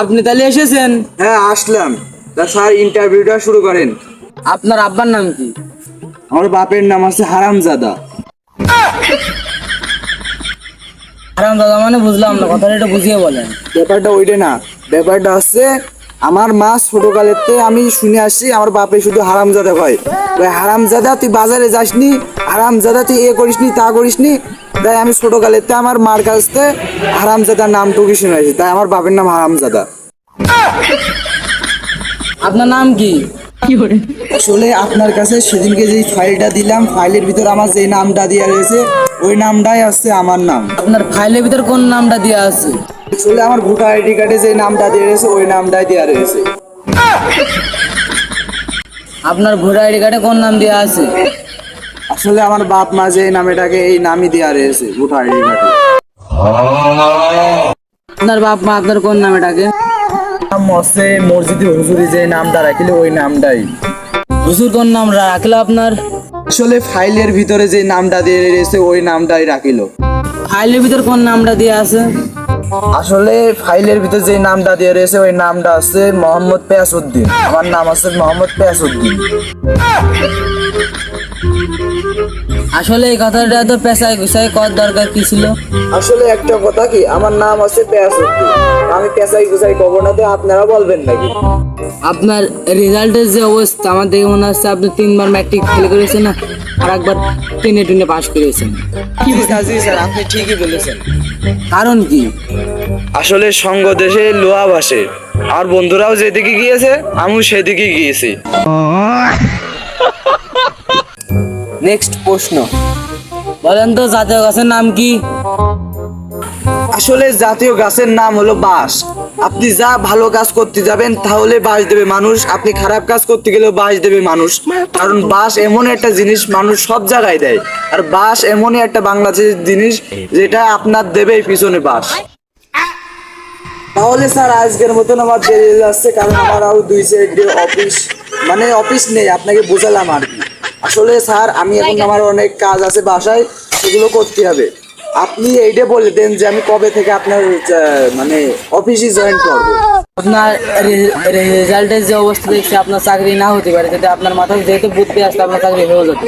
আপনি তাহলে এসেছেন? হ্যাঁ আসলাম। তা স্যার ইন্টারভিউটা শুরু করেন। আপনার আব্বার নাম কি? আমার বাপের নাম আছে হারামজাদা। হারামজাদা মানে বুঝলাম না, কথাটা একটু বুঝিয়ে বলেন। ব্যাপারটা ওইটা না, ব্যাপারটা হচ্ছে আমার মা ছোটকালেতে আমি শুনে আসছি আমার বাপে শুধু হারামজাদা হয়। ওই হারামজাদা তুই বাজারে যাসনি, হারামজাদা তুই এ করিসনি তা করিসনি, তাই আমি ছোটকালেতে আমার মার কাছ থেকে হারামজাদার নামটুকু শুনেছি, তাই আমার বাপের নাম হারামজাদা। আপনার নাম কি? আসলে আপনার কাছে সেদিনকে যে ফাইলটা দিলাম, ফাইলের ভিতর আমার যে নামটা দেওয়া রয়েছে ওই নামটাই আছে আমার নাম। আপনার ফাইলের ভিতর কোন নামটা দেওয়া আছে? আসলে আমার ভোটার আইডি কার্ডে যে নামটা দেওয়া রয়েছে ওই নামটাই দেওয়া রয়েছে। আপনার ভোটার আইডি কার্ডে কোন নাম দেওয়া আছে? আসলে আমার বাপ মা যে নামেটাকে এই নামই দেওয়া রয়েছে ভোটার আইডি কার্ডে। আপনার বাপ মা আপনার কোন নামে ডাকে? নাম হচ্ছে মসজিদে হুজুরি যে নামটা রাখিল ওই নামটাই। হুজুর কোন নাম রাখলো আপনার? আসলে ফাইলের ভিতরে যে নামটা দিয়ে রয়েছে ওই নামটাই রাখিল। ফাইলের ভিতর কোন নামটা দেওয়া আছে? আসলে ফাইলের ভিতরে যে নামটা দিয়ে রয়েছে ওই নামটা আছে মোহাম্মদ পেয়াসউদ্দিন। আমার নাম আছে মোহাম্মদ পেয়াসউদ্দিন। আসলে এই কথাটা তো পেশায় গুছাই কর দরকার কি ছিল? আসলে একটা কথা কি, আমার নাম আছে পেয়াসউদ্দিন, আমি পেশাই গুছাই কব না, তো আপনারা বলবেন নাকি? আপনার রেজাল্টের যে অবস্থা আমার দেখে মনে হচ্ছে আপনি 3বার ম্যাট্রিক ফেল করেছেন না, আর একবার টেনে টুনে পাশ করেছেন। জি স্যার আপনি ঠিকই বলেছেন। কারণ কি? আসলে সঙ্গ দেশে লোহা ভাসে, আমার বন্ধুরাও যেদিকে গিয়েছে আমিও সেদিকে গিয়েছি। নেক্সট প্রশ্ন বলেন তো, জাতীয় গাছের নাম কি? আসলে জাতীয় গাছের নাম হলো বাঁশ। আপনি যা ভালো কাজ করতে যাবেন তাহলে বাঁশ দেবে মানুষ, আপনি খারাপ কাজ করতে গেলেও বাঁশ দেবে মানুষ। কারণ বাঁশ এমন একটা জিনিস মানুষ সব জায়গায় দেয়, আর বাঁশ এমনই একটা বাংলাদেশের জিনিস যেটা আপনার দেবেই পিছনে বাঁশ। তাহলে স্যার আজকের মতন আমার বেরিয়ে যাচ্ছে, কারণ আমার আরো 2 সাইডে অফিস, মানে অফিস নেই, আপনাকে বোঝালাম আর কি। আসলে স্যার আমি এখন আমার অনেক কাজ আছে বাসায়, সেগুলো করতে হবে। আপনি এইটা বলে দেন যে আমি কবে থেকে আপনার মানে অফিসে জয়েন করবো। আপনার রেজাল্টের যে অবস্থা দেখছি আপনার চাকরি না হতে পারে, যাতে আপনার মাথায় যেহেতু বুদ্ধি আসলে আপনার চাকরি হয়ে যেত।